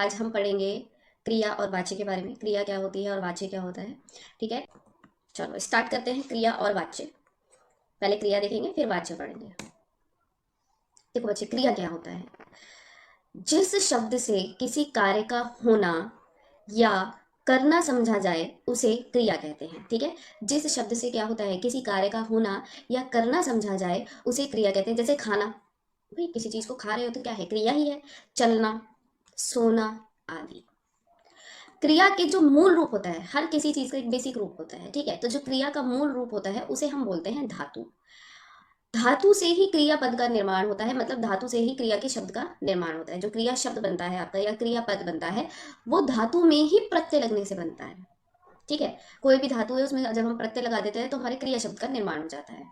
आज हम पढ़ेंगे क्रिया और वाच्य के बारे में। क्रिया क्या होती है और वाच्य क्या होता है। ठीक है, चलो स्टार्ट करते हैं। क्रिया और वाच्य, पहले क्रिया देखेंगे फिर वाच्य पढ़ेंगे। देखो बच्चे, क्रिया क्या होता है? जिस शब्द से किसी कार्य का होना या करना समझा जाए उसे क्रिया कहते हैं। ठीक है, जिस शब्द से क्या होता है, किसी कार्य का होना या करना समझा जाए उसे क्रिया कहते हैं। जैसे खाना, भाई किसी चीज को खा रहे हो तो क्या है, क्रिया ही है। चलना, सोना आदि। क्रिया के जो मूल रूप होता है, हर किसी चीज का एक बेसिक रूप होता है। ठीक है, तो जो क्रिया का मूल रूप होता है उसे हम बोलते हैं धातु। धातु से ही क्रिया पद का निर्माण होता है, मतलब धातु से ही क्रिया के शब्द का निर्माण होता है। जो क्रिया शब्द बनता है आपका या क्रिया पद बनता है, वो धातु में ही प्रत्यय लगने से बनता है। ठीक है, कोई भी धातु है उसमें जब हम प्रत्यय लगा देते हैं तो हमारे क्रिया शब्द का निर्माण हो जाता है।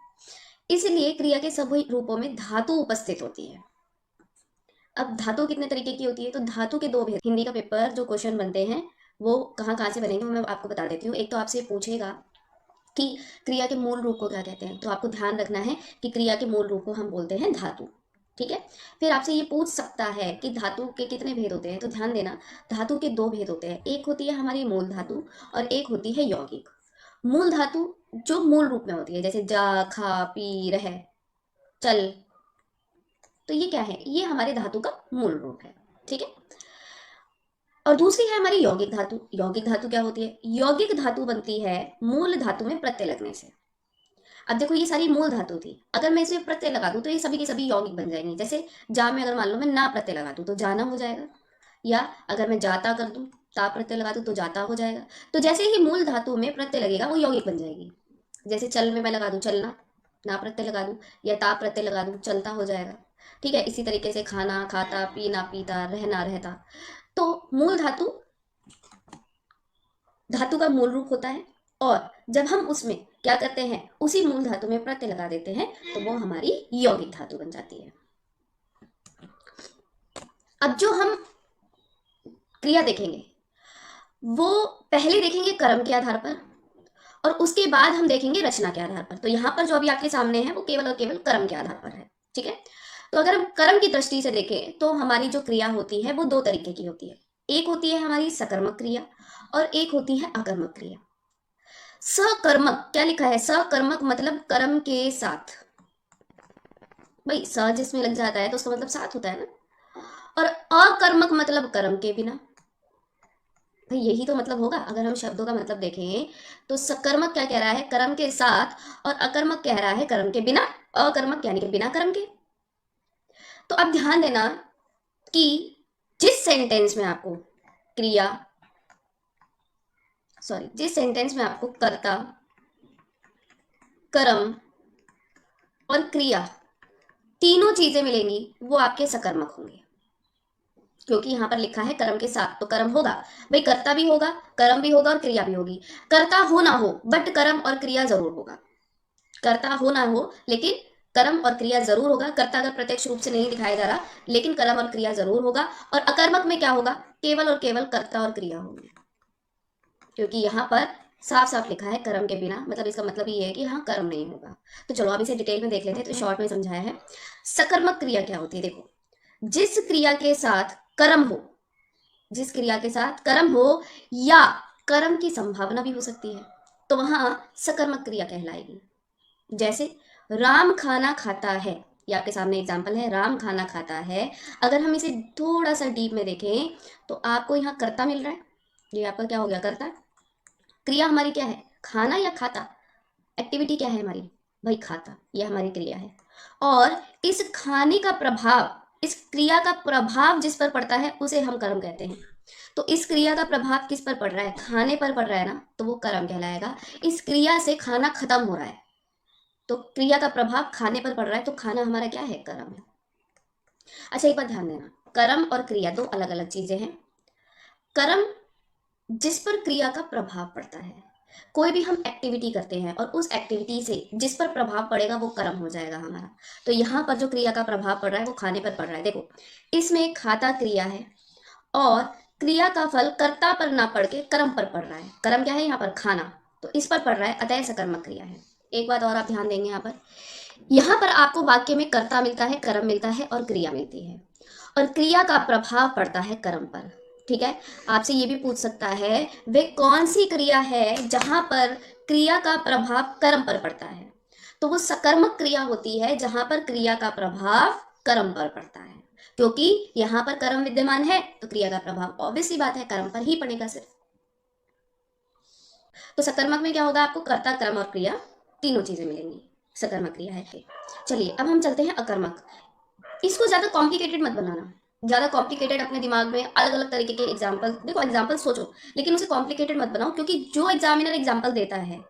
इसलिए क्रिया के सभी रूपों में धातु उपस्थित होती है। अब धातु कितने तरीके की होती है, तो धातु के दो भेद। हिंदी का पेपर जो क्वेश्चन बनते हैं वो कहाँ कहाँ से बनेंगे, वो मैं आपको बता देती हूँ। एक तो आपसे पूछेगा कि क्रिया के मूल रूप को क्या कहते हैं, तो आपको ध्यान रखना है कि क्रिया के मूल रूप को हम बोलते हैं धातु। ठीक है, फिर आपसे ये पूछ सकता है कि धातु के कितने भेद होते हैं, तो ध्यान देना, धातु के दो भेद होते हैं। एक होती है हमारी मूल धातु और एक होती है यौगिक। मूल धातु जो मूल रूप में होती है, जैसे जा, खा, पी, रह, चल, तो ये क्या है, ये हमारे धातु का मूल रूप है। ठीक है, और दूसरी है हमारी यौगिक धातु। यौगिक धातु क्या होती है, यौगिक धातु बनती है मूल धातु में प्रत्यय लगने से। अब देखो, ये सारी मूल धातु थी, अगर मैं इसमें प्रत्यय लगा दूं तो ये सभी की सभी यौगिक बन जाएंगी। जैसे जा में अगर मान लो मैं ना प्रत्यय लगा दूं तो जाना हो जाएगा, या अगर मैं जाता कर दूं, ता प्रत्यय लगा दूं तो जाता हो जाएगा। तो जैसे ही मूल धातु में प्रत्यय लगेगा वो यौगिक बन जाएगी। जैसे चल में मैं लगा दूं चलना, ना प्रत्यय लगा दूं, या ता प्रत्यय लगा दूं चलता हो जाएगा। ठीक है, इसी तरीके से खाना खाता, पीना पीता, रहना रहता। तो मूल धातु धातु का मूल रूप होता है, और जब हम उसमें क्या करते हैं, उसी मूल धातु में प्रत्यय लगा देते हैं तो वो हमारी यौगिक धातु बन जाती है। अब जो हम क्रिया देखेंगे वो पहले देखेंगे कर्म के आधार पर, और उसके बाद हम देखेंगे रचना के आधार पर। तो यहाँ पर जो अभी आपके सामने है वो केवल और केवल कर्म के आधार पर है। ठीक है, तो अगर हम कर्म की दृष्टि से देखें तो हमारी जो क्रिया होती है वो दो तरीके की होती है। एक होती है हमारी सकर्मक क्रिया और एक होती है अकर्मक क्रिया। सकर्मक क्या लिखा है, सकर्मक मतलब कर्म के साथ। भाई स जिसमें लग जाता है तो उसका मतलब साथ होता है ना। और अकर्मक मतलब कर्म के बिना। भाई यही तो मतलब होगा। अगर हम शब्दों का मतलब देखें तो सकर्मक क्या कह रहा है, कर्म के साथ, और अकर्मक कह रहा है कर्म के बिना। अकर्मक यानी कि बिना कर्म के। तो अब ध्यान देना कि जिस सेंटेंस में आपको क्रिया, सॉरी, जिस सेंटेंस में आपको कर्ता, कर्म और क्रिया तीनों चीजें मिलेंगी वो आपके सकर्मक होंगे, क्योंकि यहां पर लिखा है कर्म के साथ, तो कर्म होगा। भाई कर्ता भी होगा, कर्म भी होगा और क्रिया भी होगी। कर्ता हो ना हो बट कर्म और क्रिया जरूर होगा। कर्ता हो ना हो लेकिन कर्म और क्रिया जरूर होगा। कर्ता अगर प्रत्यक्ष रूप से नहीं दिखाया जा रहा लेकिन कर्म और क्रिया जरूर होगा। और अकर्मक में क्या होगा, केवल और केवल कर्ता और क्रिया होंगे, क्योंकि यहाँ पर साफ साफ लिखा है कर्म के बिना, मतलब इसका मतलब ये है कि हाँ कर्म नहीं होगा। तो चलो अब इसे डिटेल में देख लेते हैं। तो शॉर्ट में समझाया है। सकर्मक क्रिया क्या होती है, देखो, जिस क्रिया के साथ कर्म हो, जिस क्रिया के साथ कर्म हो या कर्म की संभावना भी हो सकती है, तो वहां सकर्मक क्रिया कहलाएगी। जैसे राम खाना खाता है, ये आपके सामने एग्जाम्पल है, राम खाना खाता है। अगर हम इसे थोड़ा सा डीप में देखें तो आपको यहाँ कर्ता मिल रहा है, ये आपका क्या हो गया, कर्ता। क्रिया हमारी क्या है, खाना या खाता। एक्टिविटी क्या है हमारी, भाई खाता, ये हमारी क्रिया है। और इस खाने का प्रभाव, इस क्रिया का प्रभाव जिस पर पड़ता है उसे हम कर्म कहते हैं। तो इस क्रिया का प्रभाव किस पर पड़ रहा है, खाने पर पड़ रहा है ना, तो वो कर्म कहलाएगा। इस क्रिया से खाना खत्म हो रहा है तो क्रिया का प्रभाव खाने पर पड़ रहा है, तो खाना हमारा क्या है, कर्म है। अच्छा एक बात ध्यान देना, कर्म और क्रिया दो अलग अलग चीजें हैं। कर्म जिस पर क्रिया का प्रभाव पड़ता है, कोई भी हम एक्टिविटी करते हैं और उस एक्टिविटी से जिस पर प्रभाव पड़ेगा वो कर्म हो जाएगा हमारा। तो यहाँ पर जो क्रिया का प्रभाव पड़ रहा है वो खाने पर पड़ रहा है। देखो, इसमें खाता क्रिया है और क्रिया का फल कर्ता पर ना पड़ के कर्म पर पड़ रहा है। कर्म क्या है यहाँ पर, खाना, तो इस पर पड़ रहा है, अतः सकर्मक क्रिया है। एक बात और आप ध्यान देंगे, यहाँ पर आपको वाक्य में कर्ता मिलता है, कर्म मिलता है और क्रिया मिलती है, और क्रिया का प्रभाव पड़ता है कर्म पर। ठीक है, आपसे ये भी पूछ सकता है वे कौन सी क्रिया है जहां पर क्रिया का प्रभाव कर्म पर पड़ता है। तो वो सकर्मक क्रिया होती है जहां पर क्रिया का प्रभाव कर्म पर पड़ता है, क्योंकि यहां पर कर्म विद्यमान है तो क्रिया का प्रभाव ऑब्वियस सी बात है कर्म पर ही पड़ेगा सिर्फ। तो सकर्मक में क्या होगा, आपको कर्ता कर्म और क्रिया तीनों चीजें मिलेंगी, सकर्मक क्रिया है। चलिए अब हम चलते हैं अकर्मक। इसको ज्यादा कॉम्प्लिकेटेड मत बनाना, ज्यादा कॉम्प्लिकेटेड अपने दिमाग में अलग अलग तरीके के एग्जाम्पल देखो, एग्जाम्पल सोचो लेकिन उसे कॉम्प्लिकेटेड मत बनाओ, क्योंकि जो एग्जामिनर एग्जाम्पल देता है,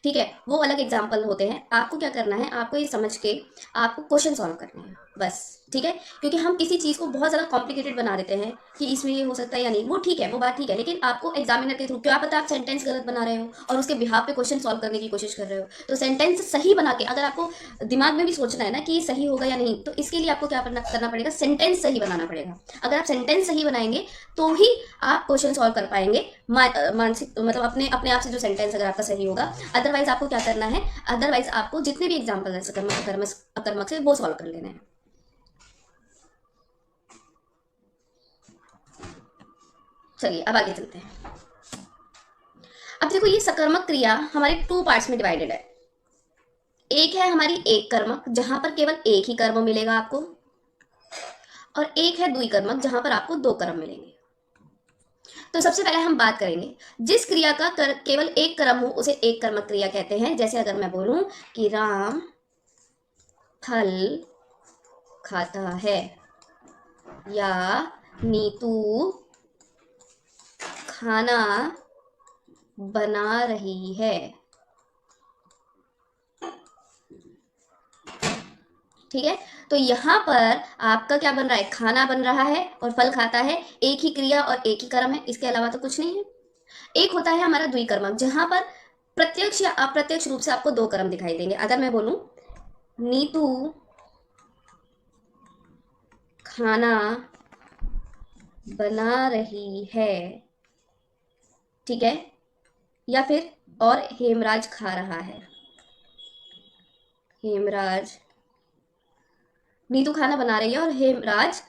ठीक है, वो अलग एग्जाम्पल होते हैं। आपको क्या करना है, आपको ये समझ के आपको क्वेश्चन सॉल्व करने हैं बस, ठीक है। क्योंकि हम किसी चीज को बहुत ज्यादा कॉम्प्लिकेटेड बना देते हैं कि इसमें ये हो सकता है या नहीं, वो ठीक है, वो बात ठीक है, लेकिन आपको एग्जामिनर के थ्रू क्या पता आप सेंटेंस गलत बना रहे हो और उसके बिहाफ पे क्वेश्चन सॉल्व करने की कोशिश कर रहे हो। तो सेंटेंस सही बना के, अगर आपको दिमाग में भी सोचना है ना कि ये सही होगा या नहीं, तो इसके लिए आपको क्या करना पड़ेगा, सेंटेंस सही बनाना पड़ेगा। अगर आप सेंटेंस सही बनाएंगे तो ही आप क्वेश्चन सॉल्व कर पाएंगे, मानसिक मतलब अपने अपने आप से जो सेंटेंस अगर आपका सही होगा। अदरवाइज आपको क्या करना है, अदरवाइज आपको जितने भी एग्जाम्पल है सकर्मक अकर्मक से वो सॉल्व कर लेने हैं। चलिए अब आगे चलते हैं। अब देखो ये सकर्मक क्रिया हमारे टू पार्ट्स में डिवाइडेड है। एक है हमारी एक कर्मक जहां पर केवल एक ही कर्म मिलेगा आपको, और एक है द्विकर्मक जहां पर आपको दो कर्म मिलेंगे। तो सबसे पहले हम बात करेंगे जिस क्रिया का केवल एक कर्म हो उसे एक कर्मक क्रिया कहते हैं। जैसे अगर मैं बोलूं कि राम फल खाता है या नीतू खाना बना रही है, ठीक है। तो यहाँ पर आपका क्या बन रहा है, खाना बन रहा है और फल खाता है, एक ही क्रिया और एक ही कर्म है, इसके अलावा तो कुछ नहीं है। एक होता है हमारा द्विकर्मक जहां पर प्रत्यक्ष या अप्रत्यक्ष रूप से आपको दो कर्म दिखाई देंगे। अगर मैं बोलूं नीतू खाना बना रही है, ठीक है, या फिर और हेमराज खा रहा है, हेमराज, नीतू खाना बना रही है और हेमराज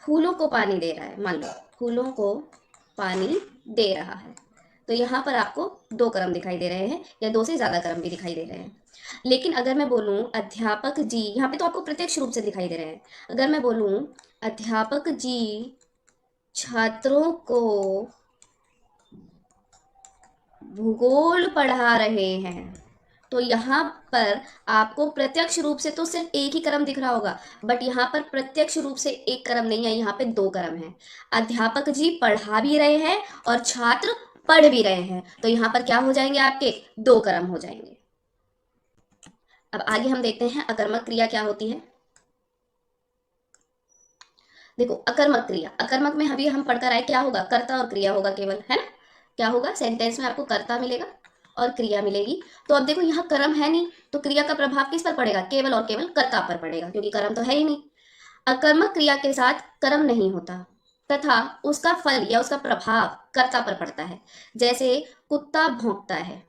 फूलों को पानी दे रहा है, मान लो फूलों को पानी दे रहा है। तो यहाँ पर आपको दो कर्म दिखाई दे रहे हैं या दो से ज्यादा कर्म भी दिखाई दे रहे हैं। लेकिन अगर मैं बोलूं अध्यापक जी, यहाँ पे तो आपको प्रत्यक्ष रूप से दिखाई दे रहे हैं। अगर मैं बोलूं अध्यापक जी छात्रों को भूगोल पढ़ा रहे हैं, तो यहाँ पर आपको प्रत्यक्ष रूप से तो सिर्फ एक ही कर्म दिख रहा होगा, बट यहाँ पर प्रत्यक्ष रूप से एक कर्म नहीं है, यहाँ पे दो कर्म है। अध्यापक जी पढ़ा भी रहे हैं और छात्र पढ़ भी रहे हैं, तो यहाँ पर क्या हो जाएंगे, आपके दो कर्म हो जाएंगे। अब आगे हम देखते हैं अकर्मक क्रिया क्या होती है। देखो अकर्मक क्रिया, अकर्मक में अभी हम पढ़कर आए क्या होगा, कर्ता और क्रिया होगा केवल, है ना। क्या होगा, सेंटेंस में आपको कर्ता मिलेगा और क्रिया मिलेगी। तो अब देखो यहाँ कर्म है नहीं, तो क्रिया का प्रभाव किस पर पड़ेगा, केवल और केवल कर्ता पर पड़ेगा, क्योंकि कर्म तो है ही नहीं। अकर्मक क्रिया के साथ कर्म नहीं होता तथा उसका फल या उसका प्रभाव कर्ता पर पड़ता है। जैसे कुत्ता भौंकता है,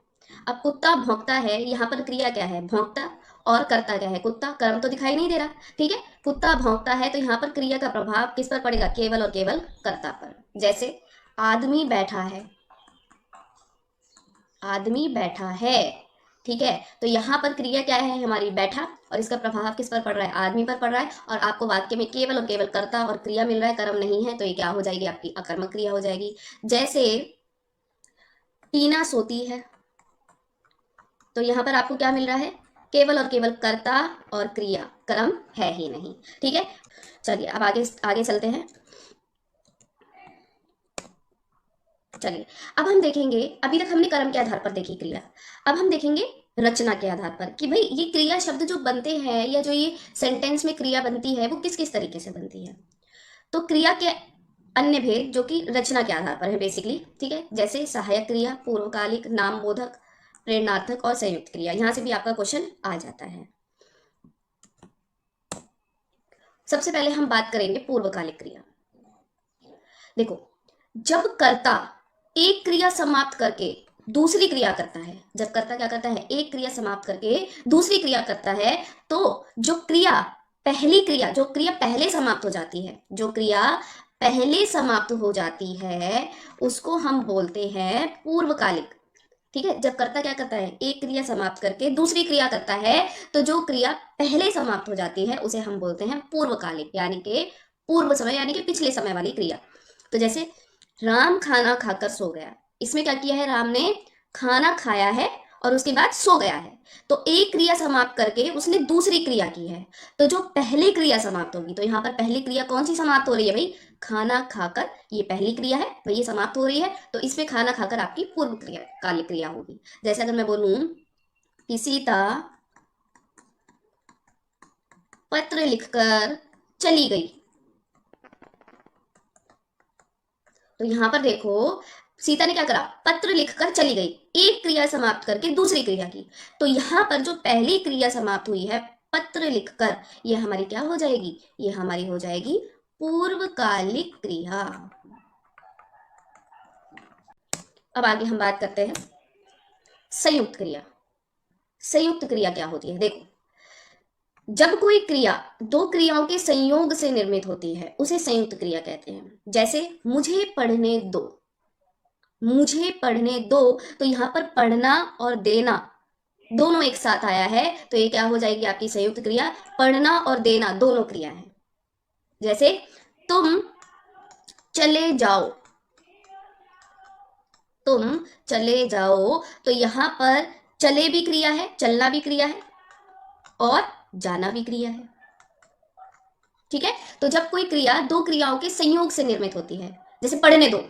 अब कुत्ता भौंकता है, यहाँ पर क्रिया क्या है, भौंकता, और कर्ता क्या है, कुत्ता, कर्म तो दिखाई नहीं दे रहा, ठीक है। कुत्ता भौंकता है तो यहाँ पर क्रिया का प्रभाव किस पर पड़ेगा, केवल और केवल कर्ता पर। जैसे आदमी बैठा है, आदमी बैठा है, ठीक है, तो यहाँ पर क्रिया क्या है हमारी, बैठा, और इसका प्रभाव किस पर पड़ रहा है, आदमी पर पड़ रहा है। और आपको वाक्य में केवल और केवल कर्ता और क्रिया मिल रहा है, कर्म नहीं है, तो ये क्या हो जाएगी, आपकी अकर्मक क्रिया हो जाएगी। जैसे टीना सोती है, तो यहाँ पर आपको क्या मिल रहा है, केवल और केवल कर्ता और क्रिया, कर्म है ही नहीं, ठीक है। चलिए अब आगे आगे चलते हैं। चलिए अब हम देखेंगे, अभी तक हमने कर्म के आधार पर देखी क्रिया, अब हम देखेंगे रचना के आधार पर कि भाई ये क्रिया शब्द जो बनते हैं या जो ये सेंटेंस में क्रिया बनती है वो किस किस तरीके से बनती है। तो क्रिया के अन्य भेद जो कि रचना के आधार पर है बेसिकली, ठीक है, जैसे सहायक क्रिया, पूर्वकालिक, नामबोधक, प्रेरणार्थक और संयुक्त क्रिया। यहां से भी आपका क्वेश्चन आ जाता है। सबसे पहले हम बात करेंगे पूर्वकालिक क्रिया। देखो जब कर्ता एक क्रिया समाप्त करके दूसरी क्रिया करता है, जब कर्ता क्या करता है, एक क्रिया समाप्त करके दूसरी क्रिया करता है, तो जो क्रिया पहली क्रिया, जो क्रिया पहले समाप्त हो जाती है, जो क्रिया पहले समाप्त हो जाती है उसको हम बोलते हैं पूर्वकालिक। ठीक है, जब कर्ता क्या करता है, एक क्रिया समाप्त करके दूसरी क्रिया करता है, तो जो क्रिया पहले समाप्त हो जाती है उसे हम बोलते हैं पूर्वकालिक, यानी कि पूर्व समय, यानी कि पिछले समय वाली क्रिया। तो जैसे राम खाना खाकर सो गया, इसमें क्या किया है, राम ने खाना खाया है और उसके बाद सो गया है। तो एक क्रिया समाप्त करके उसने दूसरी क्रिया की है, तो जो पहली क्रिया समाप्त होगी, तो यहाँ पर पहली क्रिया कौन सी समाप्त हो रही है भाई, खाना खाकर, ये पहली क्रिया है भाई, ये समाप्त हो रही है, तो इसमें खाना खाकर आपकी पूर्व क्रिया कालिक क्रिया होगी। जैसे अगर मैं बोलूं कि सीता पत्र लिखकर चली गई, तो यहां पर देखो सीता ने क्या करा, पत्र लिखकर चली गई, एक क्रिया समाप्त करके दूसरी क्रिया की। तो यहां पर जो पहली क्रिया समाप्त हुई है पत्र लिखकर, ये हमारी क्या हो जाएगी, ये हमारी हो जाएगी पूर्वकालिक क्रिया। अब आगे हम बात करते हैं संयुक्त क्रिया। संयुक्त क्रिया क्या होती है, देखो जब कोई क्रिया दो क्रियाओं के संयोग से निर्मित होती है उसे संयुक्त क्रिया कहते हैं। जैसे मुझे पढ़ने दो, मुझे पढ़ने दो, तो यहां पर पढ़ना और देना दोनों एक साथ आया है, तो ये क्या हो जाएगी आपकी संयुक्त क्रिया, पढ़ना और देना दोनों क्रिया है। जैसे तुम चले जाओ, तुम चले जाओ, तो यहां पर चले भी क्रिया है, चलना भी क्रिया है, और जाना भी क्रिया है। ठीक है, तो जब कोई क्रिया दो क्रियाओं के संयोग से निर्मित होती है, जैसे पढ़ने दो,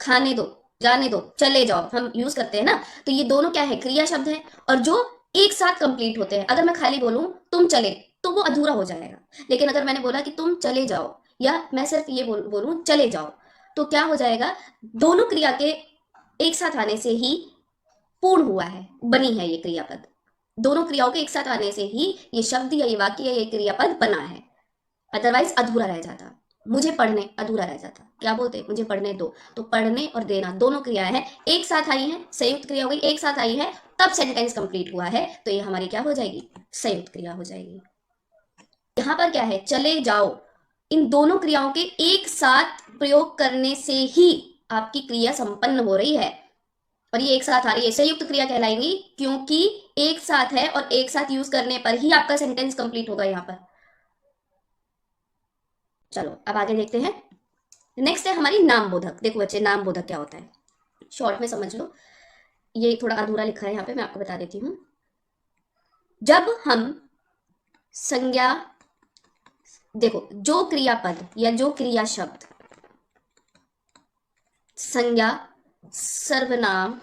खाने दो, जाने दो, चले जाओ, हम यूज करते हैं ना, तो ये दोनों क्या है, क्रिया शब्द है, और जो एक साथ कंप्लीट होते हैं। अगर मैं खाली बोलूं तुम चले, तो वो अधूरा हो जाएगा, लेकिन अगर मैंने बोला कि तुम चले जाओ, या मैं सिर्फ ये बोलूं चले जाओ, तो क्या हो जाएगा, दोनों क्रिया के एक साथ आने से ही पूर्ण हुआ है, बनी है ये क्रियापद। दोनों क्रियाओं के एक साथ आने से ही ये शब्द या ये वाक्य या ये क्रियापद बना है, अदरवाइज अधूरा रह जाता। मुझे पढ़ने अधूरा रह जाता, क्या बोलते, मुझे पढ़ने दो, तो पढ़ने और देना दोनों क्रियाएं हैं, एक साथ आई हैं, संयुक्त क्रिया हो गई, एक साथ आई है, तब सेंटेंस कंप्लीट हुआ है, तो ये हमारी क्या हो जाएगी, संयुक्त क्रिया हो जाएगी। यहां पर क्या है, चले जाओ, इन दोनों क्रियाओं के एक साथ प्रयोग करने से ही आपकी क्रिया संपन्न हो रही है, और ये एक साथ आ रही है, संयुक्त क्रिया कहलाएंगी, क्योंकि एक साथ है और एक साथ यूज करने पर ही आपका सेंटेंस कंप्लीट होगा यहां पर। चलो अब आगे देखते हैं। नेक्स्ट है हमारी नाम बोधक। देखो बच्चे, नाम बोधक क्या होता है, शॉर्ट में समझ लो, ये थोड़ा अधूरा लिखा है यहाँ पे, मैं आपको बता देती हूँ। जब हम संज्ञा, देखो जो क्रियापद या जो क्रिया शब्द संज्ञा, सर्वनाम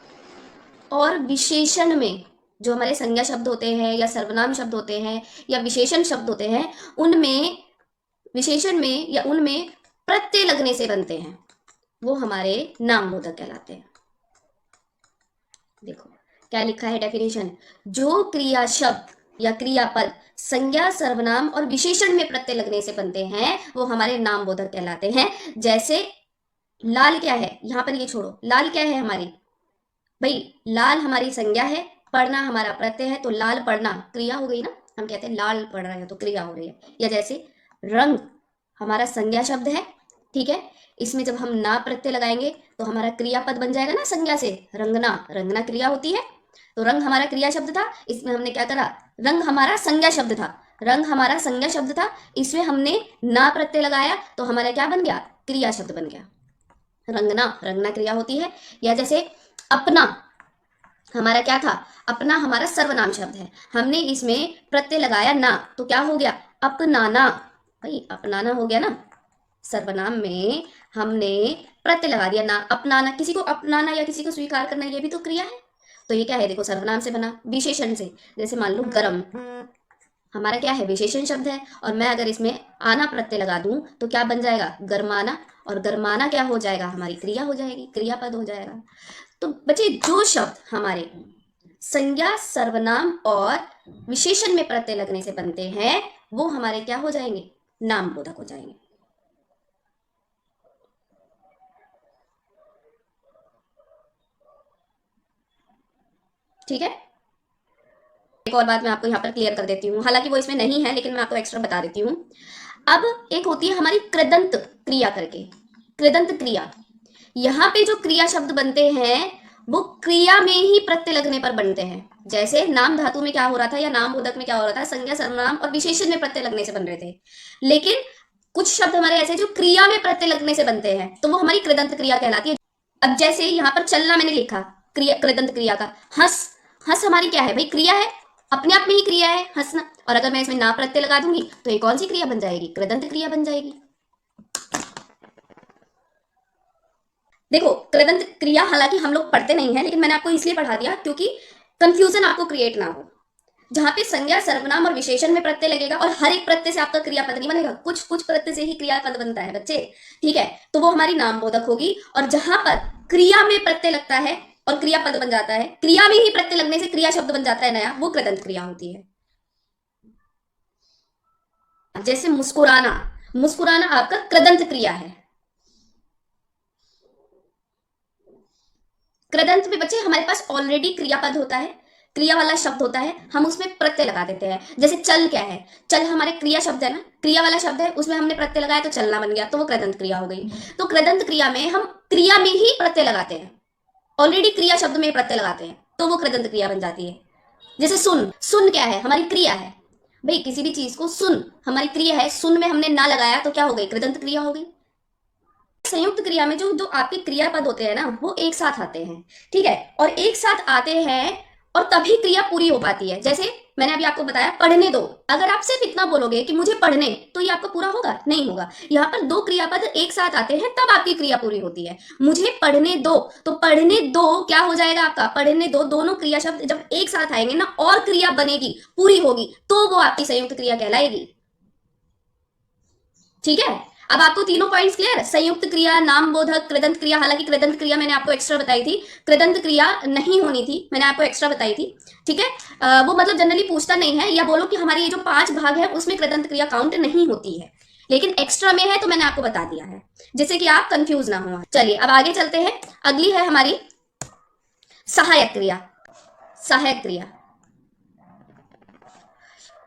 और विशेषण में, जो हमारे संज्ञा शब्द होते हैं या सर्वनाम शब्द होते हैं या विशेषण शब्द होते हैं, उनमें, विशेषण में या उनमें प्रत्यय लगने से बनते हैं, वो हमारे नाम बोधक कहलाते हैं। देखो क्या लिखा है डेफिनेशन, जो क्रिया शब्द या क्रियापद संज्ञा, सर्वनाम और विशेषण में प्रत्यय लगने से बनते हैं वो हमारे नाम बोधक कहलाते हैं। जैसे लाल क्या है, यहां पर ये छोड़ो, लाल क्या है हमारी, भाई लाल हमारी संज्ञा है, पढ़ना हमारा प्रत्यय है, तो लाल पढ़ना क्रिया हो गई ना, हम कहते हैं लाल पढ़ रहे हैं तो क्रिया हो रही है। या जैसे रंग हमारा संज्ञा शब्द है, ठीक है, इसमें जब हम ना प्रत्यय लगाएंगे तो हमारा क्रियापद बन जाएगा ना संज्ञा से, रंगना, रंगना क्रिया होती है, तो रंग हमारा क्रिया शब्द था, इसमें हमने क्या करा, रंग हमारा संज्ञा शब्द था, रंग हमारा संज्ञा शब्द था, इसमें हमने ना प्रत्यय लगाया तो हमारा क्या बन गया, क्रिया शब्द बन गया, रंगना, रंगना क्रिया होती है। या जैसे अपना हमारा क्या था, अपना हमारा सर्वनाम शब्द है, हमने इसमें प्रत्यय लगाया ना, तो क्या हो गया, अपनाना, भाई अपनाना हो गया ना, सर्वनाम में हमने प्रत्यय लगा दिया ना, अपनाना, किसी को अपनाना या किसी को स्वीकार करना, ये भी तो क्रिया है, तो ये क्या है, देखो सर्वनाम से बना, विशेषण से, जैसे मान लो गरम, हमारा क्या है, विशेषण शब्द है, और मैं अगर इसमें आना प्रत्यय लगा दूं तो क्या बन जाएगा, गरमाना, और गरमाना क्या हो जाएगा, हमारी क्रिया हो जाएगी, क्रियापद हो जाएगा। तो बच्चे जो शब्द हमारे संज्ञा, सर्वनाम और विशेषण में प्रत्यय लगने से बनते हैं वो हमारे क्या हो जाएंगे, नाम बोधक हो जाएंगे। ठीक है, एक और बात मैं आपको यहाँ पर क्लियर कर देती हूँ, हालांकि वो इसमें नहीं है लेकिन मैं आपको एक्स्ट्रा बता देती हूँ। अब एक होती है हमारी कृदंत क्रिया करके, कृदंत क्रिया। यहाँ पे जो क्रिया शब्द बनते हैं वो क्रिया में ही प्रत्यय लगने पर बनते हैं। जैसे नाम धातु में क्या हो रहा था या नाम बोधक में क्या हो रहा था, संज्ञा सर्वनाम और विशेषण में प्रत्यय लगने से बन रहे थे। लेकिन कुछ शब्द हमारे ऐसे जो क्रिया में प्रत्यय लगने से बनते हैं तो वो हमारी कृदंत क्रिया कहलाती है। अब जैसे यहाँ पर चलना मैंने लिखा, क्रिया कृदंत क्रिया का। हंस, हंस हमारी क्या है भाई, क्रिया है, अपने आप में ही क्रिया है हंसना। और अगर मैं इसमें ना प्रत्यय लगा दूंगी तो ये कौन सी क्रिया बन जाएगी, कृदंत क्रिया बन जाएगी। देखो कृदंत क्रिया हालांकि हम लोग पढ़ते नहीं है, लेकिन मैंने आपको इसलिए पढ़ा दिया क्योंकि कंफ्यूजन आपको क्रिएट ना हो। जहां पे संज्ञा सर्वनाम और विशेषण में प्रत्यय लगेगा और हर एक प्रत्यय से आपका क्रियापद नहीं बनेगा, कुछ कुछ प्रत्यय से ही क्रियापद बनता है बच्चे, ठीक है, तो वो हमारी नाम बोधक होगी। और जहां पर क्रिया में प्रत्यय लगता है और क्रियापद बन जाता है, क्रिया में ही प्रत्यय लगने से क्रिया शब्द बन जाता है नया, वो कृदंत क्रिया होती है। जैसे मुस्कुराना, मुस्कुराना आपका कृदंत क्रिया है। कृदंत में बच्चे हमारे पास ऑलरेडी क्रियापद होता है, क्रिया वाला शब्द होता है, हम उसमें प्रत्यय लगा देते हैं। जैसे चल क्या है, चल हमारे क्रिया शब्द है ना, क्रिया वाला शब्द है, उसमें हमने प्रत्यय लगाया तो चलना बन गया, तो वो कृदंत क्रिया हो गई। तो कृदंत क्रिया में हम क्रिया में ही प्रत्यय लगाते हैं, ऑलरेडी क्रिया शब्द में प्रत्यय लगाते हैं, तो वो कृदंत क्रिया बन जाती है। जैसे सुन, सुन क्या है, हमारी क्रिया है भाई, किसी भी चीज को सुन हमारी क्रिया है, सुन में हमने ना लगाया तो क्या हो गई, कृदंत क्रिया हो गई। संयुक्त क्रिया में जो जो आपके क्रियापद होते हैं ना वो एक साथ आते हैं, ठीक है, और एक साथ आते हैं और तभी क्रिया पूरी हो पाती है। जैसे मैंने अभी आपको बताया पढ़ने दो, अगर आप सिर्फ इतना बोलोगे कि मुझे पढ़ने, तो ये आपका पूरा होगा, नहीं होगा। यहाँ पर दो क्रियापद एक साथ आते हैं तब आपकी क्रिया पूरी होती है। मुझे पढ़ने दो, तो पढ़ने दो क्या हो जाएगा आपका, पढ़ने दो, दोनों क्रिया शब्द जब एक साथ आएंगे ना और क्रिया बनेगी, पूरी होगी, तो वो आपकी संयुक्त क्रिया कहलाएगी। ठीक है, अब आपको तीनों पॉइंट्स क्लियर, संयुक्त क्रिया, नाम बोधक, कृदंत क्रिया। हालांकि कृदंत क्रिया मैंने आपको एक्स्ट्रा बताई थी, कृदंत क्रिया नहीं होनी थी, मैंने आपको एक्स्ट्रा बताई थी, ठीक है। वो मतलब जनरली पूछता नहीं है, या बोलो कि हमारी ये जो 5 भाग है उसमें कृदंत क्रिया काउंट नहीं होती है, लेकिन एक्स्ट्रा में है तो मैंने आपको बता दिया है, जिससे कि आप कंफ्यूज ना हो। चलिए अब आगे चलते हैं, अगली है हमारी सहायक क्रिया। सहायक क्रिया,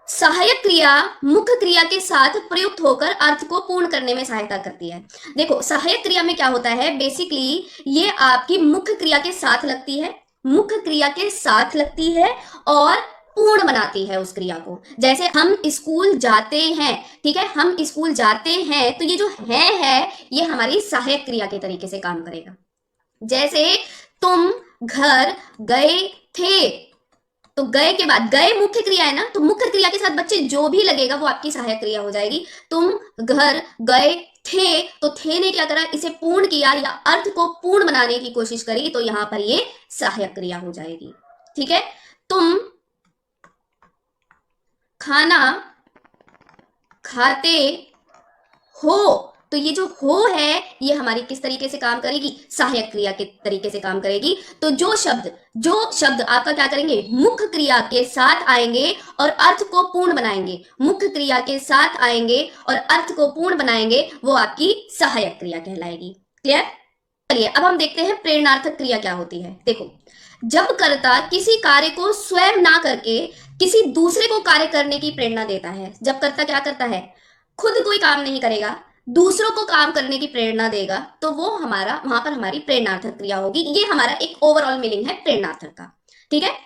सहायक क्रिया मुख्य क्रिया के साथ प्रयुक्त होकर अर्थ को पूर्ण करने में सहायता करती है। देखो सहायक क्रिया में क्या होता है, बेसिकली ये आपकी मुख्य क्रिया के साथ लगती है, मुख्य क्रिया के साथ लगती है और पूर्ण बनाती है उस क्रिया को। जैसे हम स्कूल जाते हैं, ठीक है, हम स्कूल जाते हैं, तो ये जो है ये हमारी सहायक क्रिया के तरीके से काम करेगा। जैसे तुम घर गए थे, तो गए के बाद, गए मुख्य क्रिया है ना, तो मुख्य क्रिया के साथ बच्चे जो भी लगेगा वो आपकी सहायक क्रिया हो जाएगी। तुम घर गए थे, तो थे ने क्या करा, इसे पूर्ण किया या अर्थ को पूर्ण बनाने की कोशिश करी, तो यहां पर ये सहायक क्रिया हो जाएगी, ठीक है। तुम खाना खाते हो, तो ये जो हो है ये हमारी किस तरीके से काम करेगी, सहायक क्रिया के तरीके से काम करेगी। तो जो शब्द आपका क्या करेंगे, मुख्य क्रिया के साथ आएंगे और अर्थ को पूर्ण बनाएंगे, मुख्य क्रिया के साथ आएंगे और अर्थ को पूर्ण बनाएंगे, वो आपकी सहायक क्रिया कहलाएगी। क्लियर। चलिए अब हम देखते हैं प्रेरणार्थक क्रिया क्या होती है। देखो जब कर्ता किसी कार्य को स्वयं ना करके किसी दूसरे को कार्य करने की प्रेरणा देता है, जब कर्ता क्या करता है, खुद कोई काम नहीं करेगा, दूसरों को काम करने की प्रेरणा देगा, तो वो हमारा वहां पर हमारी प्रेरणार्थक क्रिया होगी। ये हमारा एक ओवरऑल मीनिंग है प्रेरणार्थक का, ठीक है।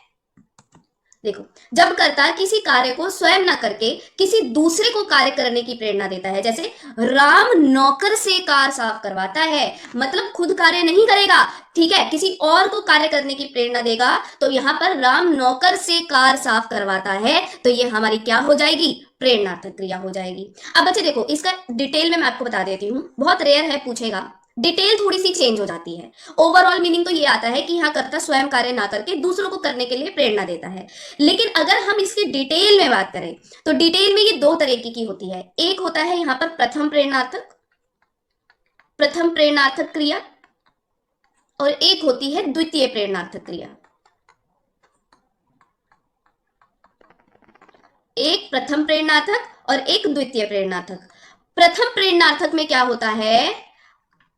देखो जब कर्ता किसी कार्य को स्वयं ना करके किसी दूसरे को कार्य करने की प्रेरणा देता है, जैसे राम नौकर से कार साफ करवाता है, मतलब खुद कार्य नहीं करेगा, ठीक है, किसी और को कार्य करने की प्रेरणा देगा, तो यहां पर राम नौकर से कार साफ करवाता है, तो ये हमारी क्या हो जाएगी, प्रेरणार्थक क्रिया हो जाएगी। अब बच्चे देखो इसका डिटेल में मैं आपको बता देती हूँ, बहुत रेयर है पूछेगा, डिटेल थोड़ी सी चेंज हो जाती है। ओवरऑल मीनिंग तो ये आता है कि यहाँ कर्ता स्वयं कार्य ना करके दूसरों को करने के लिए प्रेरणा देता है, लेकिन अगर हम इसके डिटेल में बात करें तो डिटेल में ये दो तरीके की होती है। एक होता है यहाँ पर प्रथम प्रेरणार्थक क्रिया, और एक होती है द्वितीय प्रेरणार्थक क्रिया। एक प्रथम प्रेरणार्थक और एक द्वितीय प्रेरणार्थक। प्रथम प्रेरणार्थक में क्या होता है,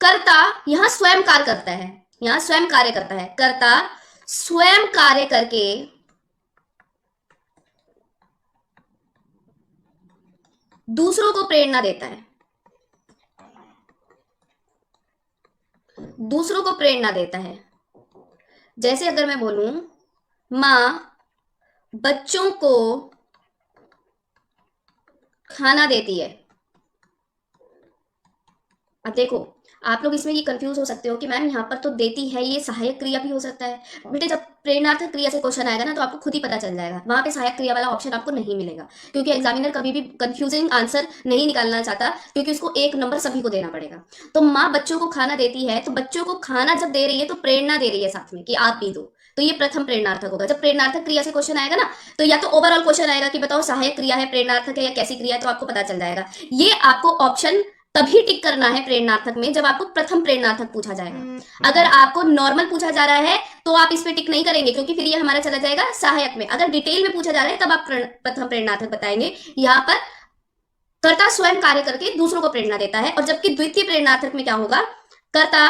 कर्ता यहां स्वयं कार्य करता है, यहां स्वयं कार्य करता है, कर्ता स्वयं कार्य करके दूसरों को प्रेरणा देता है, दूसरों को प्रेरणा देता है। जैसे अगर मैं बोलूं मां बच्चों को खाना देती है। अब देखो, आप लोग इसमें ये कंफ्यूज हो सकते हो कि मैम यहाँ पर तो देती है, ये सहायक क्रिया भी हो सकता है। बेटे जब प्रेरणार्थक क्रिया से क्वेश्चन आएगा ना तो आपको खुद ही पता चल जाएगा, वहां पे सहायक क्रिया वाला ऑप्शन आपको नहीं मिलेगा, क्योंकि एग्जामिनर कभी भी कंफ्यूजिंग आंसर नहीं निकालना चाहता, क्योंकि उसको एक नंबर सभी को देना पड़ेगा। तो माँ बच्चों को खाना देती है, तो बच्चों को खाना जब दे रही है तो प्रेरणा दे रही है साथ में कि आप भी दो, तो ये प्रथम प्रेरणार्थक होगा। जब प्रेरणार्थक क्रिया से क्वेश्चन आएगा ना तो या तो ओवरऑल क्वेश्चन आएगा कि बताओ सहायक क्रिया है, प्रेरणार्थक है या कैसी क्रिया है, तो आपको पता चल जाएगा। ये आपको ऑप्शन तभी टिक करना है प्रेरणार्थक में जब आपको प्रथम प्रेरणार्थक पूछा जाएगा। अगर आपको नॉर्मल पूछा जा रहा है तो आप इस पे टिक नहीं करेंगे, क्योंकि फिर ये हमारा चला जाएगा सहायक में। अगर डिटेल में पूछा जा रहा है तब आप प्रथम प्रेरणार्थक बताएंगे। यहाँ पर कर्ता स्वयं कार्य करके दूसरों को प्रेरणा देता है, और जबकि द्वितीय प्रेरणार्थक में क्या होगा, कर्ता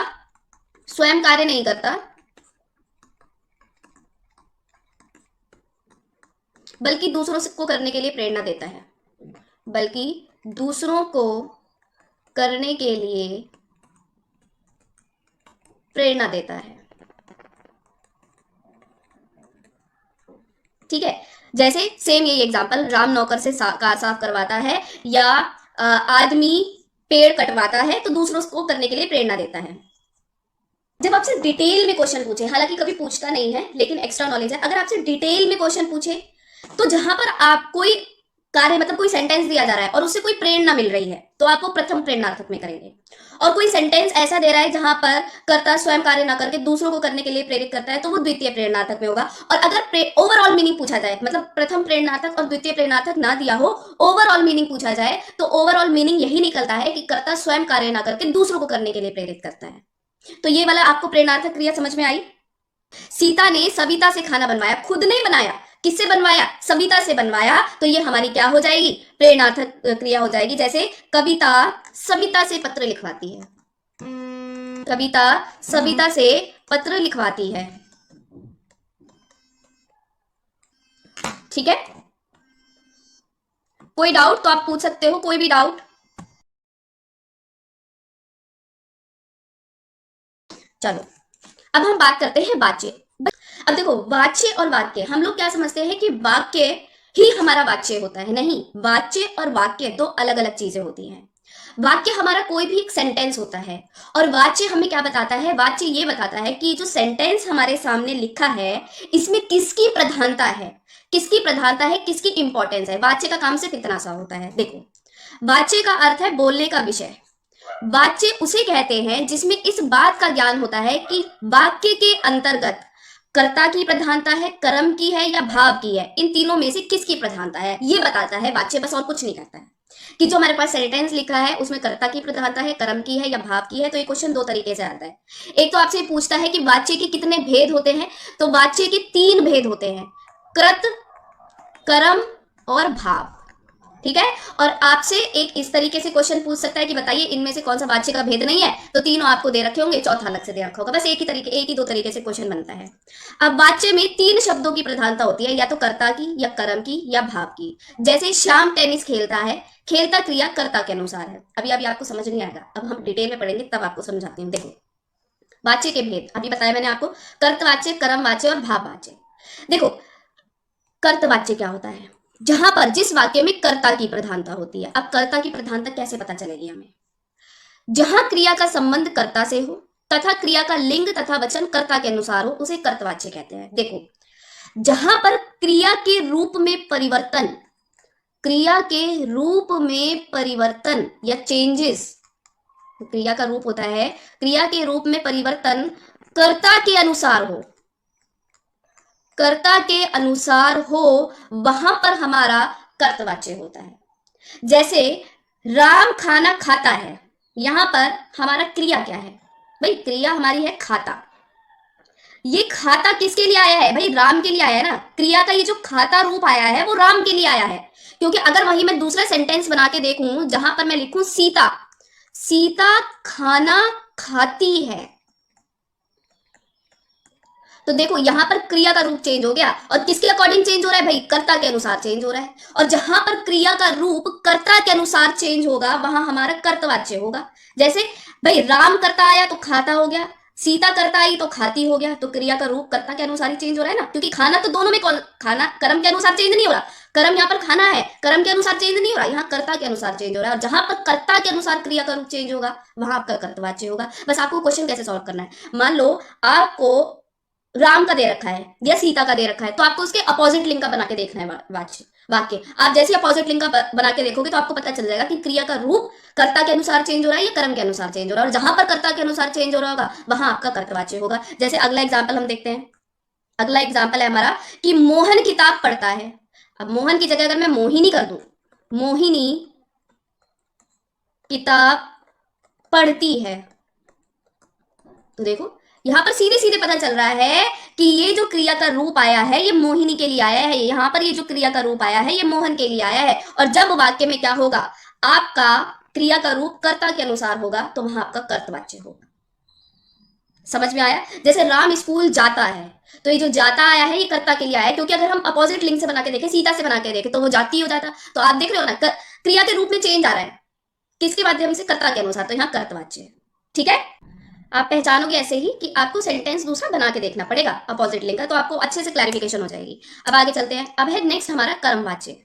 स्वयं कार्य नहीं करता बल्कि दूसरों को करने के लिए प्रेरणा देता है, बल्कि दूसरों को करने के लिए प्रेरणा देता है। ठीक है, जैसे सेम यही एग्जांपल, राम नौकर से कार साफ करवाता है, या आदमी पेड़ कटवाता है, तो दूसरों को करने के लिए प्रेरणा देता है। जब आपसे डिटेल में क्वेश्चन पूछे, हालांकि कभी पूछता नहीं है लेकिन एक्स्ट्रा नॉलेज है, अगर आपसे डिटेल में क्वेश्चन पूछे तो जहां पर आप कोई कार्य मतलब कोई सेंटेंस दिया जा रहा है और उससे कोई प्रेरणा मिल रही है तो आप वो प्रथम प्रेरणार्थक में करेंगे, और कोई सेंटेंस ऐसा दे रहा है जहां पर कर्ता स्वयं कार्य ना करके दूसरों को करने के लिए प्रेरित करता है तो वो द्वितीय प्रेरणार्थक में होगा। और अगर ओवरऑल मीनिंग पूछा जाए, मतलब प्रथम प्रेरणार्थक और द्वितीय प्रेरणार्थक ना दिया हो, ओवरऑल मीनिंग पूछा जाए, तो ओवरऑल मीनिंग यही निकलता है कि कर्ता स्वयं कार्य ना करके दूसरों को करने के लिए प्रेरित करता है। तो ये वाला आपको प्रेरणार्थक क्रिया समझ में आई। सीता ने सविता से खाना बनवाया, खुद नहीं बनाया, किससे बनवाया, सविता से बनवाया, तो ये हमारी क्या हो जाएगी, प्रेरणार्थक क्रिया हो जाएगी। जैसे कविता सविता से पत्र लिखवाती है, कविता सविता से पत्र लिखवाती है। ठीक है, कोई डाउट तो आप पूछ सकते हो, कोई भी डाउट। चलो अब हम बात करते हैं वाच्य। अब देखो, वाच्य और वाक्य, हम लोग क्या समझते हैं कि वाक्य ही हमारा वाच्य होता है। नहीं, वाच्य और वाक्य दो अलग अलग चीजें होती हैं। वाक्य हमारा कोई भी एक सेंटेंस होता है, और वाच्य हमें क्या बताता है, वाच्य ये बताता है कि जो सेंटेंस हमारे सामने लिखा है इसमें किसकी प्रधानता है, किसकी प्रधानता है, किसकी इंपॉर्टेंस है। वाच्य का काम सिर्फ इतना सा होता है। देखो, वाच्य का अर्थ है बोलने का विषय। वाच्य उसे कहते हैं जिसमें इस बात का ज्ञान होता है कि वाक्य के अंतर्गत कर्ता की प्रधानता है, कर्म की है या भाव की है, इन तीनों में से किसकी प्रधानता है, ये बताता है वाच्य, बस और कुछ नहीं कहता है। कि जो हमारे पास सेंटेंस लिखा है उसमें कर्ता की प्रधानता है, कर्म की है या भाव की है। तो ये क्वेश्चन दो तरीके से आता है। एक तो आपसे पूछता है कि वाच्य के कितने भेद होते हैं, तो वाच्य के तीन भेद होते हैं, कृत, कर्म और भाव। ठीक है, और आपसे एक इस तरीके से क्वेश्चन पूछ सकता है कि बताइए इनमें से कौन सा वाच्य का भेद नहीं है, तो तीनों आपको दे रखे होंगे, चौथा अलग से दे रखा होगा। बस एक ही दो तरीके से क्वेश्चन बनता है। अब वाच्य में तीन शब्दों की प्रधानता होती है, या तो कर्ता की या कर्म की या भाव की। जैसे श्याम टेनिस खेलता है, खेलता क्रिया कर्ता के अनुसार है। अभी अभी आपको समझ नहीं आएगा, अब हम डिटेल में पढ़ेंगे तब आपको समझाती हूँ। देखो, वाच्य के भेद अभी बताया मैंने आपको, कर्तवाच्य, कर्म वाच्य और भाव वाच्य। देखो, कर्तवाच्य क्या होता है, जहां पर जिस वाक्य में कर्ता की प्रधानता होती है। अब कर्ता की प्रधानता कैसे पता चलेगी हमें, जहां क्रिया का संबंध कर्ता से हो तथा क्रिया का लिंग तथा वचन कर्ता के अनुसार हो, उसे कर्तवाच्य कहते हैं। देखो, जहां पर क्रिया के रूप में परिवर्तन, क्रिया के रूप में परिवर्तन या चेंजेस, क्रिया का रूप होता है, क्रिया के रूप में परिवर्तन कर्ता के अनुसार हो, कर्ता के अनुसार हो, वहां पर हमारा कर्तवाच्य होता है। जैसे राम खाना खाता है, यहां पर हमारा क्रिया क्या है भाई, क्रिया हमारी है खाता। ये खाता किसके लिए आया है भाई, राम के लिए आया है ना। क्रिया का ये जो खाता रूप आया है वो राम के लिए आया है, क्योंकि अगर वही मैं दूसरा सेंटेंस बना के देखूं जहां पर मैं लिखूं सीता, सीता खाना खाती है, तो देखो यहाँ पर क्रिया का रूप चेंज हो गया, और किसके अकॉर्डिंग चेंज हो रहा है भाई, कर्ता के अनुसार चेंज हो रहा है। और जहां पर क्रिया का रूप कर्ता के अनुसार चेंज होगा वहां हमारा कर्तवाच्य होगा। जैसे भाई राम करता आया तो खाता हो गया, सीता करता आई तो खाती हो गया, तो क्रिया का रूप कर्ता के अनुसार ही चेंज हो रहा है ना, क्योंकि खाना तो दोनों में खाना कर्म के अनुसार चेंज नहीं हो रहा, कर्म यहाँ पर खाना है, कर्म के अनुसार चेंज नहीं हो रहा, यहाँ कर्ता के अनुसार चेंज हो रहा है। और जहां पर कर्ता के अनुसार क्रिया का रूप चेंज होगा वहां आपका कर्तवाच्य होगा। बस आपको क्वेश्चन कैसे सॉल्व करना है। मान लो आपको राम का दे रखा है या सीता का दे रखा है, तो आपको उसके अपोजिट लिंग का बना के देखना है वाच्य वाक्य। आप जैसे अपोजिट लिंग का बना के देखोगे तो आपको पता चल जाएगा कि क्रिया का रूप कर्ता के अनुसार चेंज हो रहा है या कर्म के अनुसार चेंज हो रहा है। और जहां पर कर्ता के अनुसार चेंज हो रहा होगा वहां आपका कर्तवाच्य होगा। जैसे अगला एग्जाम्पल हम देखते हैं। अगला एग्जाम्पल है हमारा कि मोहन किताब पढ़ता है। अब मोहन की जगह अगर मैं मोहिनी कर दूं, मोहिनी किताब पढ़ती है, तो देखो यहां पर सीधे सीधे पता चल रहा है कि ये जो क्रिया का रूप आया है ये मोहिनी के लिए आया है, यहां पर ये जो क्रिया का रूप आया है ये मोहन के लिए आया है। और जब वाक्य में क्या होगा, आपका क्रिया का रूप कर्ता के अनुसार होगा तो वहां आपका कर्तवाच्य होगा। समझ में आया। जैसे राम स्कूल जाता है, तो ये जो जाता आया है ये कर्ता के लिए आया है, क्योंकि अगर हम अपोजिट लिंग से बना के देखें, सीता से बना के देखें, तो वो जाती हो जाता। तो आप देख रहे हो ना, क्रिया के रूप में चेंज आ रहा है किसके माध्यम से, कर्ता के अनुसार, तो यहाँ कर्तवाच्य है। ठीक है, आप पहचानोगे ऐसे ही कि आपको सेंटेंस दूसरा बना के देखना पड़ेगा अपोजिट लिंग का, तो आपको अच्छे से क्लैरिफिकेशन हो जाएगी। अब आगे चलते हैं। अब है नेक्स्ट हमारा कर्मवाच्य।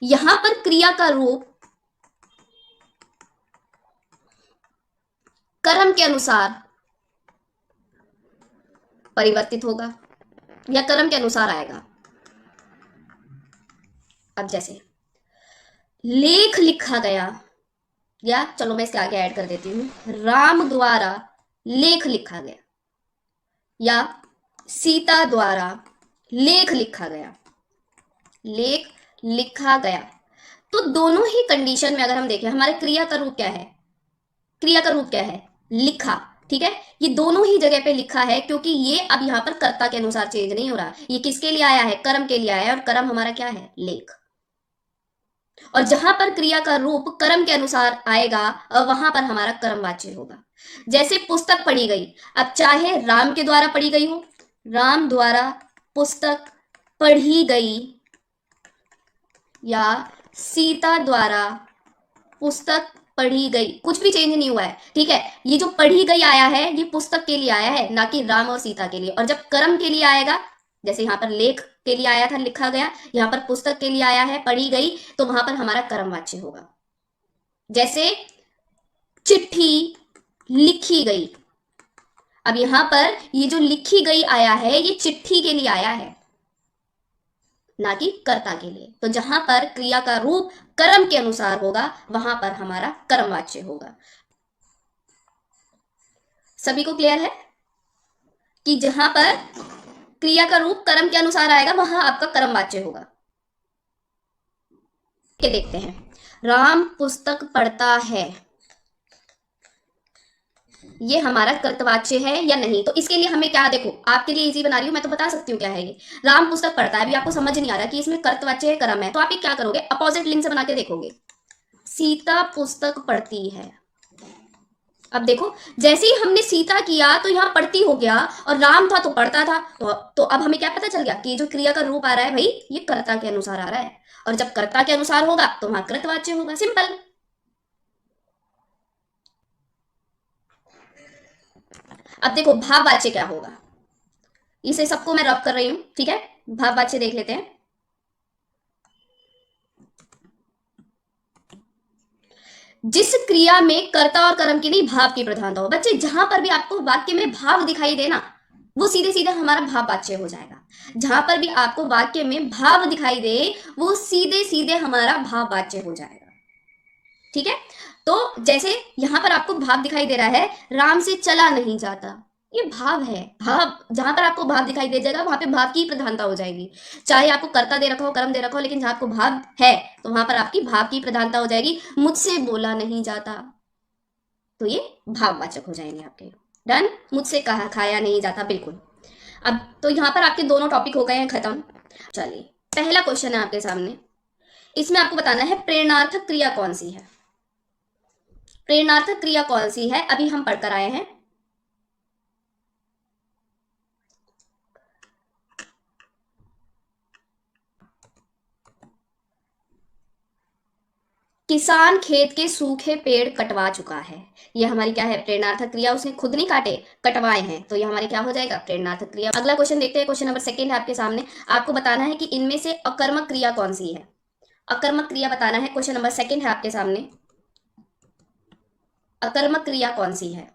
यहां पर क्रिया का रूप कर्म के अनुसार परिवर्तित होगा या कर्म के अनुसार आएगा। अब जैसे लेख लिखा गया, या चलो मैं इसके आगे ऐड कर देती हूं, राम द्वारा लेख लिखा गया या सीता द्वारा लेख लिखा गया, लेख लिखा गया। तो दोनों ही कंडीशन में अगर हम देखें, हमारे क्रिया का रूप क्या है, क्रिया का रूप क्या है, लिखा। ठीक है, ये दोनों ही जगह पे लिखा है, क्योंकि ये अब यहां पर कर्ता के अनुसार चेंज नहीं हो रहा, ये किसके लिए आया है, कर्म के लिए आया है, और कर्म हमारा क्या है, लेख। और जहां पर क्रिया का रूप कर्म के अनुसार आएगा वहां पर हमारा कर्मवाच्य होगा। जैसे पुस्तक पढ़ी गई, अब चाहे राम के द्वारा पढ़ी गई हो, राम द्वारा पुस्तक पढ़ी गई, या सीता द्वारा पुस्तक पढ़ी गई, कुछ भी चेंज नहीं हुआ है। ठीक है, ये जो पढ़ी गई आया है ये पुस्तक के लिए आया है, ना कि राम और सीता के लिए। और जब कर्म के लिए आएगा, जैसे यहाँ पर लेख के लिए आया था, लिखा गया, यहाँ पर पुस्तक के लिए आया है, पढ़ी गई, तो वहां पर हमारा कर्मवाच्य होगा। जैसे चिट्ठी लिखी गई, अब यहां पर ये जो लिखी गई आया है ये चिट्ठी के लिए आया है, ना कि कर्ता के लिए। तो जहां पर क्रिया का रूप कर्म के अनुसार होगा वहां पर हमारा कर्मवाच्य होगा। सभी को क्लियर है कि जहां पर क्रिया का रूप कर्म के अनुसार आएगा वहां आपका कर्मवाच्य होगा। के देखते हैं, राम पुस्तक पढ़ता है, ये हमारा कर्तवाच्य है या नहीं। तो इसके लिए हमें क्या, देखो आपके लिए इजी बना रही हूं, मैं तो बता सकती हूँ क्या है ये। राम पुस्तक पढ़ता है, अभी आपको समझ नहीं आ रहा कि इसमें कर्तवाच्य है कर्म है, तो आप ये क्या करोगे, अपोजिट लिंग से बना के देखोगे। सीता पुस्तक पढ़ती है, अब देखो जैसे ही हमने सीता किया तो यहाँ पढ़ती हो गया, और राम था तो पढ़ता था, तो अब हमें क्या पता चल गया कि जो क्रिया का रूप आ रहा है भाई ये कर्ता के अनुसार आ रहा है, और जब कर्ता के अनुसार होगा तो वहां कृतवाच्य होगा, सिंपल। अब देखो भाववाच्य क्या होगा, इसे सबको मैं रब कर रही हूं, ठीक है। भाववाच्य देख लेते हैं। जिस क्रिया में कर्ता और कर्म की नहीं भाव की प्रधानता हो, बच्चे जहां पर भी आपको वाक्य में भाव दिखाई देना वो सीधे सीधे हमारा भाववाच्य हो जाएगा। जहां पर भी आपको वाक्य में भाव दिखाई दे वो सीधे सीधे हमारा भाववाच्य हो जाएगा। ठीक है, तो जैसे यहां पर आपको भाव दिखाई दे रहा है, राम से चला नहीं जाता, ये भाव है। भाव जहां पर आपको भाव दिखाई दे जाएगा वहां पे भाव की प्रधानता हो जाएगी, चाहे आपको कर्ता दे रखा हो कर्म दे रखा हो, लेकिन जहां आपको भाव है तो वहां पर आपकी भाव की प्रधानता हो जाएगी। मुझसे बोला नहीं जाता, तो ये भाववाचक हो जाएंगे आपके। डन, मुझसे कहा खाया नहीं जाता, बिल्कुल। अब तो यहां पर आपके दोनों टॉपिक हो गए हैं खत्म। चलिए पहला क्वेश्चन है आपके सामने, इसमें आपको बताना है प्रेरणार्थक क्रिया कौन सी है। प्रेरणार्थक क्रिया कौन सी है, अभी हम पढ़कर आए हैं। किसान खेत के सूखे पेड़ कटवा चुका है। ये हमारी क्या है, प्रेरणार्थक क्रिया। उसने खुद नहीं काटे, कटवाए हैं, तो ये हमारी क्या हो जाएगा, प्रेरणार्थक क्रिया। अगला क्वेश्चन देखते हैं, क्वेश्चन नंबर सेकंड है आपके सामने। आपको बताना है कि इनमें से अकर्मक क्रिया कौन सी है। अकर्मक क्रिया बताना है, क्वेश्चन नंबर सेकंड है आपके सामने। अकर्मक क्रिया कौन सी है।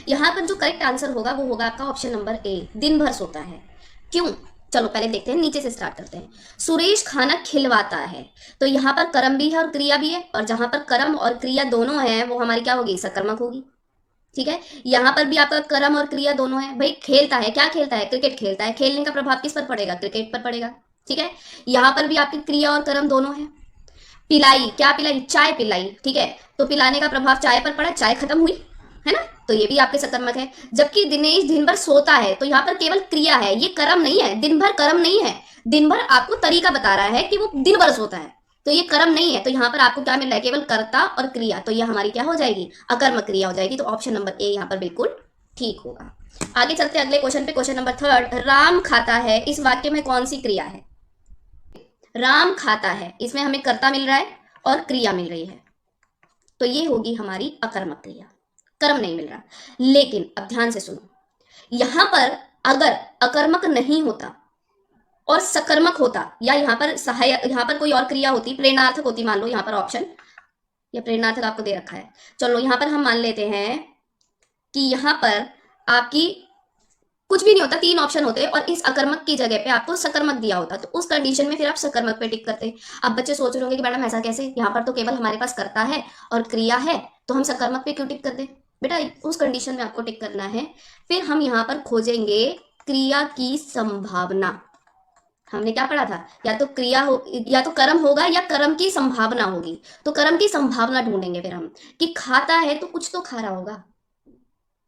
यहां पर जो करेक्ट आंसर होगा वो होगा आपका ऑप्शन नंबर ए, दिन भर सोता है। क्यों, चलो पहले देखते हैं, नीचे से स्टार्ट करते हैं। सुरेश खाना खिलवाता है, तो यहाँ पर कर्म भी है और क्रिया भी है, और जहां पर कर्म और क्रिया दोनों है वो हमारी क्या होगी, सकर्मक होगी। ठीक है, यहाँ पर भी आपका कर्म और क्रिया दोनों है। भाई खेलता है, क्या खेलता है, क्रिकेट खेलता है, खेलने का प्रभाव किस पर पड़ेगा, क्रिकेट पर पड़ेगा। ठीक है, यहाँ पर भी आपकी क्रिया और कर्म दोनों है। पिलाई, क्या पिलाई, चाय पिलाई। ठीक है, तो पिलाने का प्रभाव चाय पर पड़ा, चाय खत्म हुई, है ना, तो ये भी आपके सकर्मक है। जबकि दिनेश दिन भर सोता है, तो यहाँ पर केवल क्रिया है, ये कर्म नहीं है, दिन भर कर्म नहीं है। दिन भर आपको तरीका बता रहा है कि वो दिन भर सोता है, तो ये कर्म नहीं है। तो यहाँ पर आपको क्या मिल रहा है, केवल कर्ता और क्रिया, तो ये हमारी क्या हो जाएगी, अकर्मक क्रिया हो जाएगी। तो ऑप्शन नंबर ए यहाँ पर बिल्कुल ठीक होगा। आगे चलते अगले क्वेश्चन पे, क्वेश्चन नंबर थर्ड। राम खाता है, इस वाक्य में कौन सी क्रिया है। राम खाता है, इसमें हमें कर्ता मिल रहा है और क्रिया मिल रही है, तो ये होगी हमारी अकर्मक क्रिया, कर्म नहीं मिल रहा। लेकिन अब ध्यान से सुनो, यहां पर अगर अकर्मक नहीं होता और सकर्मक होता, या यहाँ पर सहायक, यहाँ पर कोई और क्रिया होती, प्रेरणार्थक होती, मान लो यहाँ पर ऑप्शन या प्रेरणार्थक आपको दे रखा है, चलो यहाँ पर हम मान लेते हैं कि यहाँ पर आपकी कुछ भी नहीं होता, तीन ऑप्शन होते और इस अकर्मक की जगह पे आपको सकर्मक दिया होता, तो उस कंडीशन में फिर आप सकर्मक पे टिक करते। अब बच्चे सोच रहे होंगे कि मैडम ऐसा कैसे, यहाँ पर तो केवल हमारे पास कर्ता है और क्रिया है, तो हम सकर्मक पे क्यों टिक कर दे। बेटा उस कंडीशन में आपको टिक करना है। फिर हम यहाँ पर खोजेंगे क्रिया की संभावना। हमने क्या पढ़ा था, या तो क्रिया हो, या तो कर्म होगा या कर्म की संभावना होगी, तो कर्म की संभावना ढूंढेंगे फिर हम, कि खाता है तो कुछ तो खा रहा होगा।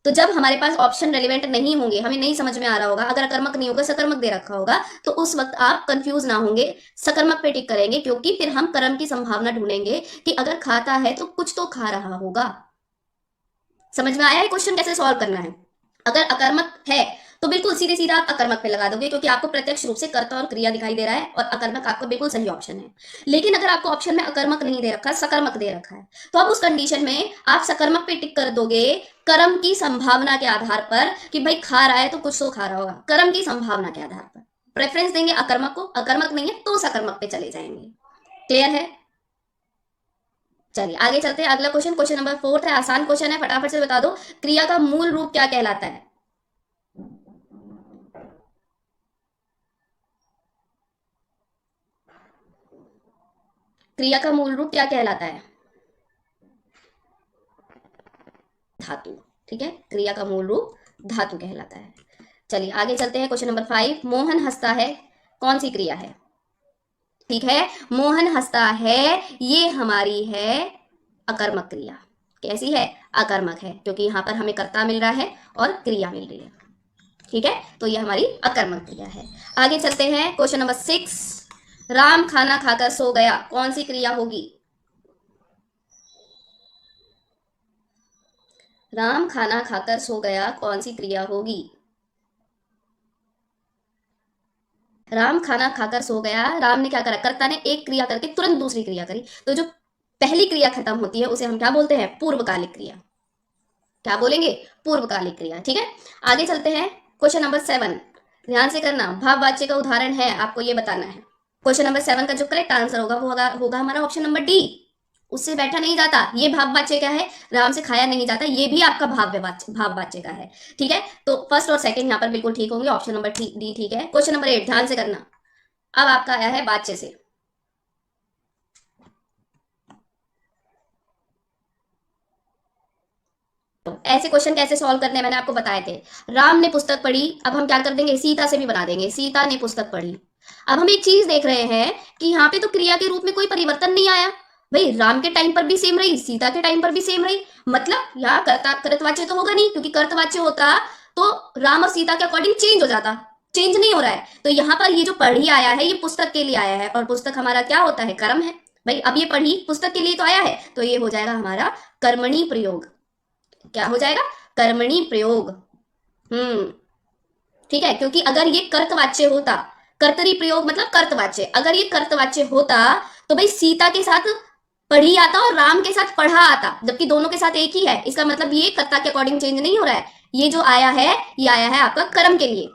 तो जब हमारे पास ऑप्शन रेलिवेंट नहीं होंगे, हमें नहीं समझ में आ रहा होगा, अगर अकर्मक नहीं होगा, सकर्मक दे रखा होगा, तो उस वक्त आप कंफ्यूज ना होंगे, सकर्मक पे टिक करेंगे, क्योंकि फिर हम कर्म की संभावना ढूंढेंगे कि अगर खाता है तो कुछ तो खा रहा होगा। समझ में आया है क्वेश्चन कैसे सॉल्व करना है। अगर अकर्मक है तो बिल्कुल सीधे सीधा आप अकर्मक पे लगा दोगे, क्योंकि आपको प्रत्यक्ष रूप से कर्ता और क्रिया दिखाई दे रहा है, और अकर्मक आपको बिल्कुल सही ऑप्शन है। लेकिन अगर आपको ऑप्शन में अकर्मक नहीं दे रखा, सकर्मक दे रखा है, तो अब उस कंडीशन में आप सकर्मक पे टिक कर दोगे कर्म की संभावना के आधार पर, कि भाई खा रहा है तो कुछ तो खा रहा होगा, कर्म की संभावना के आधार पर प्रेफरेंस देंगे अकर्मक को, अकर्मक नहीं है तो सकर्मक पे चले जाएंगे। क्लियर है, चलिए आगे चलते हैं। अगला क्वेश्चन, क्वेश्चन नंबर फोर्थ है, आसान क्वेश्चन है, फटाफट से बता दो, क्रिया का मूल रूप क्या कहलाता है। क्रिया का मूल रूप क्या कहलाता है, धातु। ठीक है, क्रिया का मूल रूप धातु कहलाता है। चलिए आगे चलते हैं, क्वेश्चन नंबर 5। मोहन हंसता है, कौन सी क्रिया है। ठीक है, मोहन हंसता है, ये हमारी है अकर्मक क्रिया। कैसी है, अकर्मक है, क्योंकि यहां पर हमें कर्ता मिल रहा है और क्रिया मिल रही है। ठीक है, तो ये हमारी अकर्मक क्रिया है। आगे चलते हैं, क्वेश्चन नंबर 6। राम खाना खाकर सो गया, कौन सी क्रिया होगी। राम खाना खाकर सो गया, कौन सी क्रिया होगी। राम खाना खाकर सो गया, राम ने क्या करा, कर्ता ने एक क्रिया करके तुरंत दूसरी क्रिया करी, तो जो पहली क्रिया खत्म होती है उसे हम क्या बोलते हैं, पूर्वकालिक क्रिया। क्या बोलेंगे, पूर्वकालिक क्रिया। ठीक है, आगे चलते हैं, क्वेश्चन नंबर 7। ध्यान से करना, भाववाच्य का उदाहरण है, आपको ये बताना है। क्वेश्चन नंबर 7 का जो करेक्ट आंसर होगा वो होगा हमारा ऑप्शन नंबर डी। उससे बैठा नहीं जाता, ये भाववाच्य क्या है, राम से खाया नहीं जाता, ये भी आपका भाववाच्य का है। ठीक है, तो फर्स्ट और सेकंड यहाँ पर बिल्कुल ठीक होंगे, ऑप्शन नंबर डी ठीक है। क्वेश्चन नंबर 8, ध्यान से करना, अब आपका आया है वाच्य से। ऐसे क्वेश्चन कैसे सॉल्व करने मैंने आपको बताए थे। राम ने पुस्तक पढ़ी, अब हम क्या कर देंगे, सीता से भी बना देंगे, सीता ने पुस्तक पढ़ी। अब हम एक चीज देख रहे हैं कि यहाँ पे तो क्रिया के रूप में कोई परिवर्तन नहीं आया, भाई राम के टाइम पर भी सेम रही, सीता के टाइम पर भी सेम रही, मतलब यहाँ कर्तवाच्य तो होगा नहीं, क्योंकि कर्तवाच्य होता तो राम और सीता के अकॉर्डिंग चेंज हो जाता, चेंज नहीं हो रहा है। तो यहाँ पर ये जो पढ़ी आया है ये पुस्तक के लिए आया है, और पुस्तक हमारा क्या होता है, कर्म है। भाई अब ये पढ़ी पुस्तक के लिए तो आया है, तो ये हो जाएगा हमारा कर्मणी प्रयोग। क्या हो जाएगा, कर्मणी प्रयोग। हम्म। ठीक है, क्योंकि अगर ये कर्तवाच्य होता, कर्तरी प्रयोग मतलब कर्तवाच्य, अगर ये कर्तवाच्य होता तो भाई सीता के साथ पढ़ी आता और राम के साथ पढ़ा आता, जबकि दोनों के साथ एक ही है। इसका मतलब ये कर्ता के अकॉर्डिंग चेंज नहीं हो रहा है, ये जो आया है ये आया है आपका कर्म के लिए।